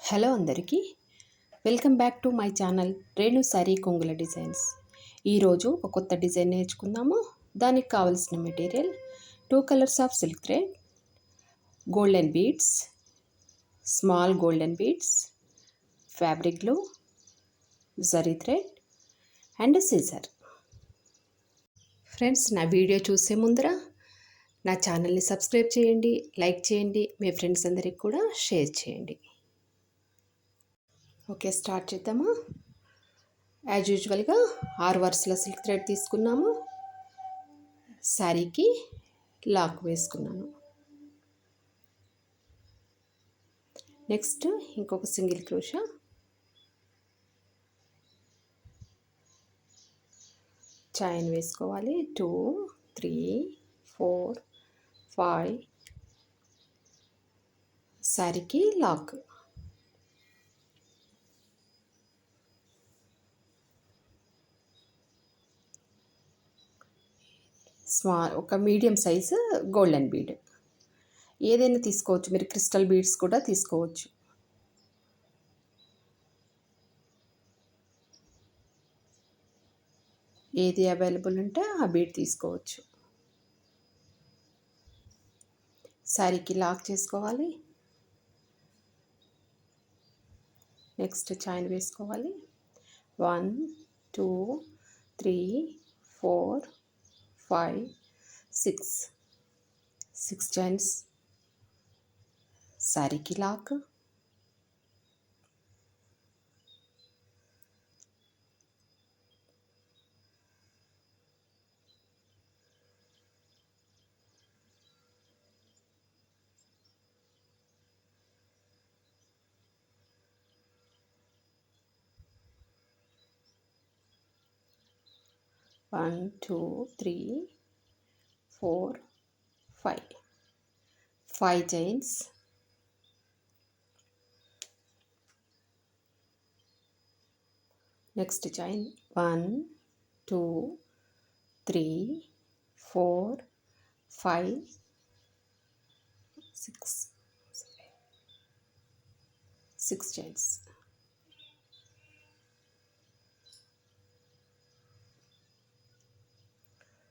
Hello అందరికీ welcome back to my channel Renu saree కొంగుల designs. ఈరోజు ఒక కొత్త డిజైన్ నేర్చుకుందాము. దానికి కావలసిన material 2 colours of silk thread, golden beads, small golden beads, fabric glue, zari thread and scissor. Friends, నా వీడియో చూసే ముందర నా ఛానల్ని సబ్స్క్రైబ్ చేయండి, లైక్ చేయండి, మీ ఫ్రెండ్స్ అందరికి కూడా షేర్ చేయండి. ఓకే, స్టార్ట్ చేద్దాము. యాజ్ యూజువల్గా 6 వరుసల సిల్క్ థ్రెడ్ తీసుకున్నాము. శారీకి లాక్ వేసుకున్నాను. నెక్స్ట్ ఇంకొక సింగిల్ క్రోషా, చైన్ వేసుకోవాలి. 2 3 4 5 శారీకి లాక్. ఒక మీడియం సైజు గోల్డెన్ బీడ్ ఏదైనా తీసుకోవచ్చు, మీరు క్రిస్టల్ బీడ్స్ కూడా తీసుకోవచ్చు. ఏది అవైలబుల్ ఉంటే ఆ బీడ్ తీసుకోవచ్చు. శారీకి లాక్ చేసుకోవాలి. నెక్స్ట్ చైన్ వేసుకోవాలి. 1 2 3 4 5 6 చైన్స్. శారీకి lock. One, 2, 3, 4, 5 chains. Next chain 1 2 3 4 5 6 chains.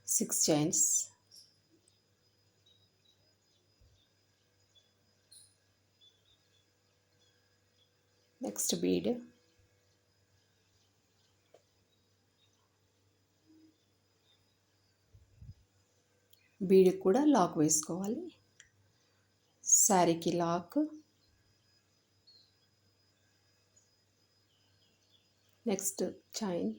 6 chains. Next bead. Bead కూడా లాక్ వేసుకోవాలి. శారీకి లాక్. Next chain.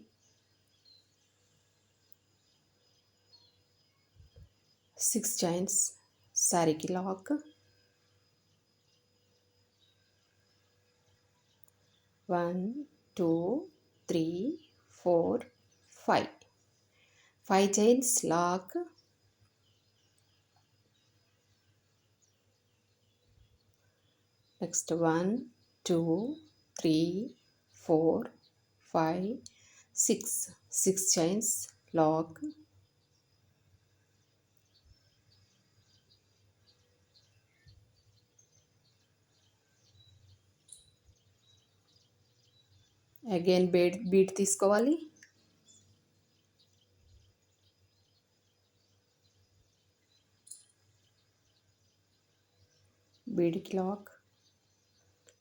6 చైన్స్. శారీకి lock. 1 2 3 4 5 chains lock. Next 1 2 3 4 5 6 chains lock. Again bead తీసుకోవాలి. బీడ్కి లాక్.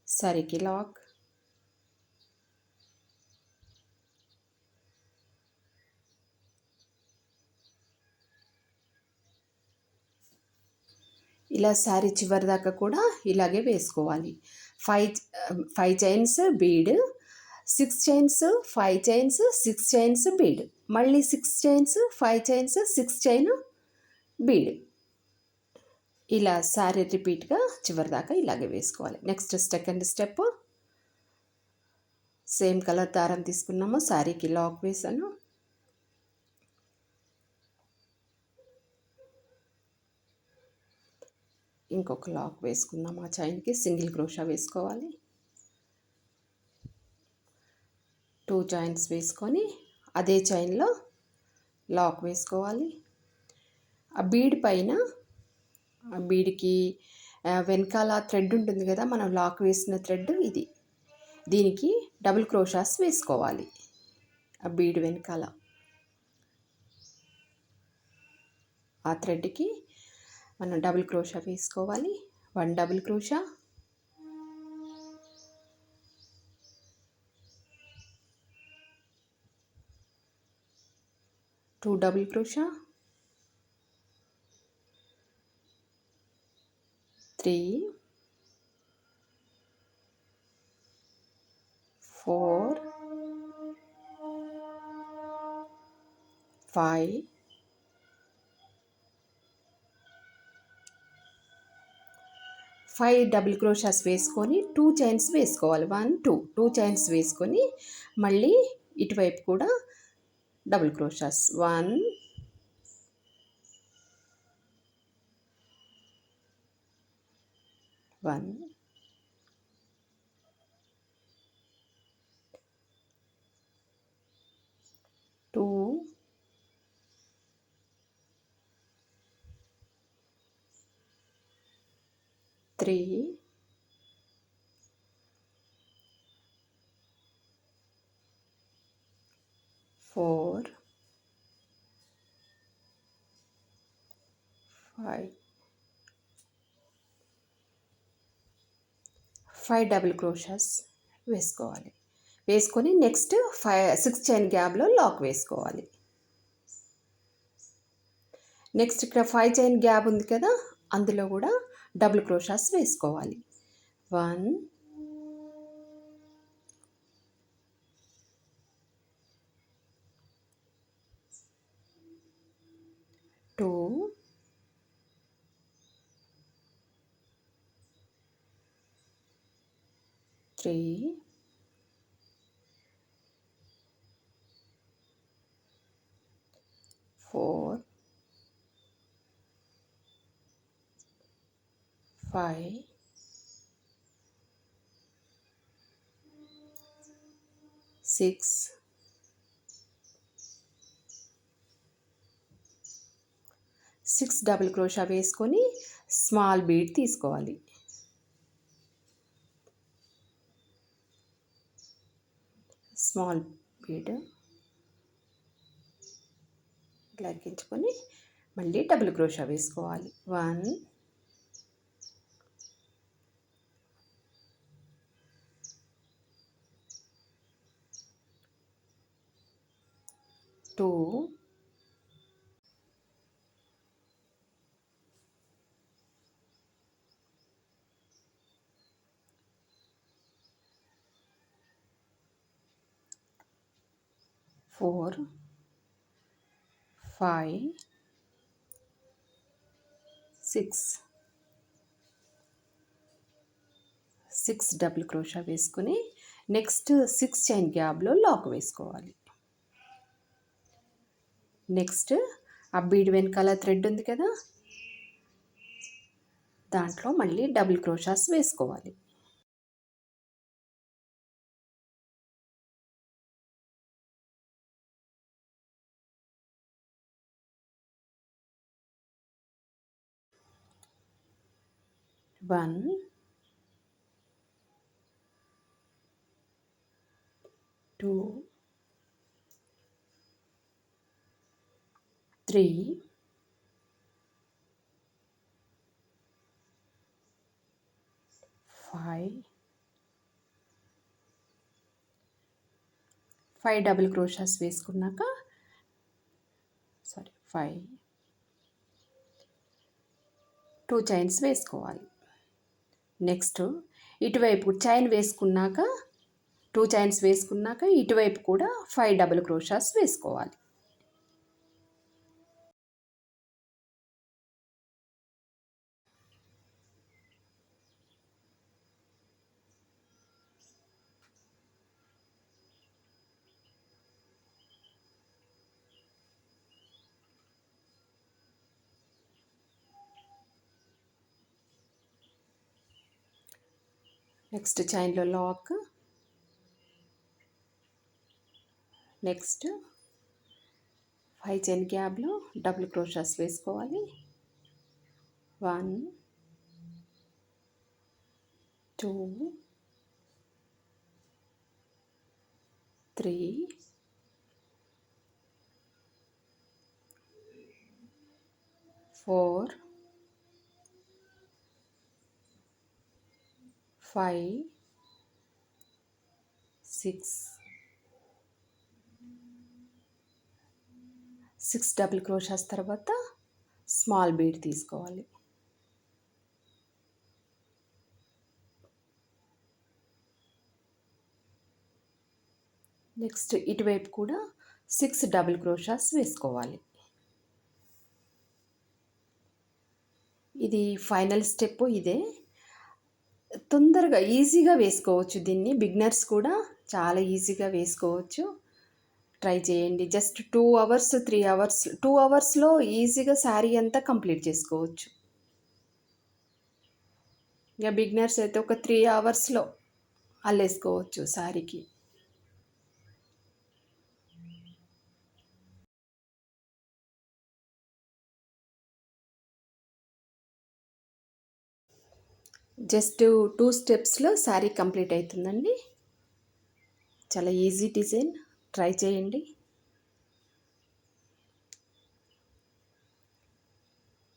శారీకి లాక్. ఇలా శారీ చివరి దాకా కూడా ఇలాగే వేసుకోవాలి. 5 chains bead, 6 chains, 5 chains, 6 chains bead, మళ్ళీ 6 చైన్స్, 5 చైన్స్, 6 చైన్ బీడ్. ఇలా శారీ రిపీట్గా చివరి దాకా ఇలాగే వేసుకోవాలి. Next second step, same colour దారం తీసుకున్నాము. శారీకి లాక్ వేసాను. ఇంకొక లాక్ వేసుకుందాం. ఆ చైన్కి సింగిల్ క్రోషా వేసుకోవాలి. 2 చైన్స్ వేసుకొని అదే చైన్లో లాక్ వేసుకోవాలి. ఆ బీడ్ పైన, ఆ బీడ్కి వెనకాల థ్రెడ్ ఉంటుంది కదా, మనం లాక్ వేసిన థ్రెడ్ ఇది. దీనికి డబుల్ క్రోషాస్ వేసుకోవాలి ఆ బీడ్ వెనకాల. ఆ థ్రెడ్కి మనం డబుల్ క్రోషా వేసుకోవాలి. 1 double crochet, 2 double crochet, 3, 4, 5, 5 double crochets వేసుకొని 2 చైన్స్ వేసుకోవాలి. 1 2 చైన్స్ వేసుకొని మళ్ళీ ఇటువైపు కూడా డబుల్ క్రోషాస్. 1, 2, 3, 4, 5 డబుల్ క్రోషాస్ వేసుకోవాలి. వేసుకొని నెక్స్ట్ 6 చైన్ గ్యాప్లో లాక్ వేసుకోవాలి. నెక్స్ట్ ఇక్కడ 5 చైన్ గ్యాప్ ఉంది కదా, అందులో కూడా డబుల్ క్రోషాస్ వేసుకోవాలి. 1, 2, 3, 4, 5, 6, 6 డబుల్ క్రోషా వేసుకొని స్మాల్ బీడ్ తీసుకోవాలి. స్మాల్ బీడ్ లగ్గించుకొని మళ్ళీ డబుల్ క్రోషా వేసుకోవాలి. 1, 2, 4, 5, 6 డబుల్ క్రోషా వేసుకుని నెక్స్ట్ 6 చైన్ గ్యాప్లో లాక్ వేసుకోవాలి. నెక్స్ట్ ఆ బీడ్ వెనకాల థ్రెడ్ ఉంది కదా, దాంట్లో మళ్ళీ డబుల్ క్రోషాస్ వేసుకోవాలి. వన్, 2, 3, 5 డబుల్ క్రోషాస్ వేసుకున్నాక 2 చైన్స్ వేసుకోవాలి. నెక్స్ట్ ఇటువైపు చైన్ వేసుకున్నాక 2 చైన్స్ వేసుకున్నాక ఇటువైపు కూడా 5 డబుల్ క్రోషాస్ వేసుకోవాలి. నెక్స్ట్ చైన్లో లాక్, నెక్స్ట్ 5 చైన్ గ్యాప్లో డబుల్ క్రోషాస్ వేసుకోవాలి. 1, 2 3 4 5 6 డబుల్ క్రోషాస్ తర్వాత స్మాల్ బీడ్ తీసుకోవాలి. నెక్స్ట్ ఇటువైపు కూడా 6 డబుల్ క్రోషాస్ వేసుకోవాలి. ఇది ఫైనల్ స్టెప్. ఇదే తొందరగా ఈజీగా వేసుకోవచ్చు. దీన్ని బిగినర్స్ కూడా చాలా ఈజీగా వేసుకోవచ్చు. ట్రై చేయండి. జస్ట్ 2 అవర్స్ 3 అవర్స్ 2 అవర్స్లో ఈజీగా శారీ అంతా కంప్లీట్ చేసుకోవచ్చు. ఇక బిగినర్స్ అయితే ఒక 3 అవర్స్లో అల్లేసుకోవచ్చు శారీకి. జస్ట్ 2 స్టెప్స్లో శారీ కంప్లీట్ అవుతుందండి. చాలా ఈజీ డిజైన్, ట్రై చేయండి.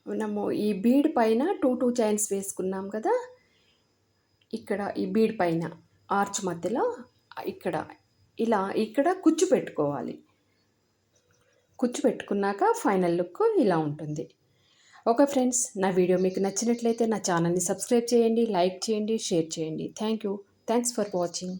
మనము ఈ బీడ్ పైన 2 చైన్స్ వేసుకున్నాం కదా, ఇక్కడ ఈ బీడ్ పైన ఆర్చ్ మధ్యలో ఇక్కడ కుచ్చు పెట్టుకోవాలి. కుచ్చు పెట్టుకున్నాక ఫైనల్ లుక్ ఇలా ఉంటుంది. ఓకే ఫ్రెండ్స్, నా వీడియో మీకు నచ్చినట్లయితే నా ఛానల్ని సబ్స్క్రైబ్ చేయండి, లైక్ చేయండి, షేర్ చేయండి. Thanks for watching.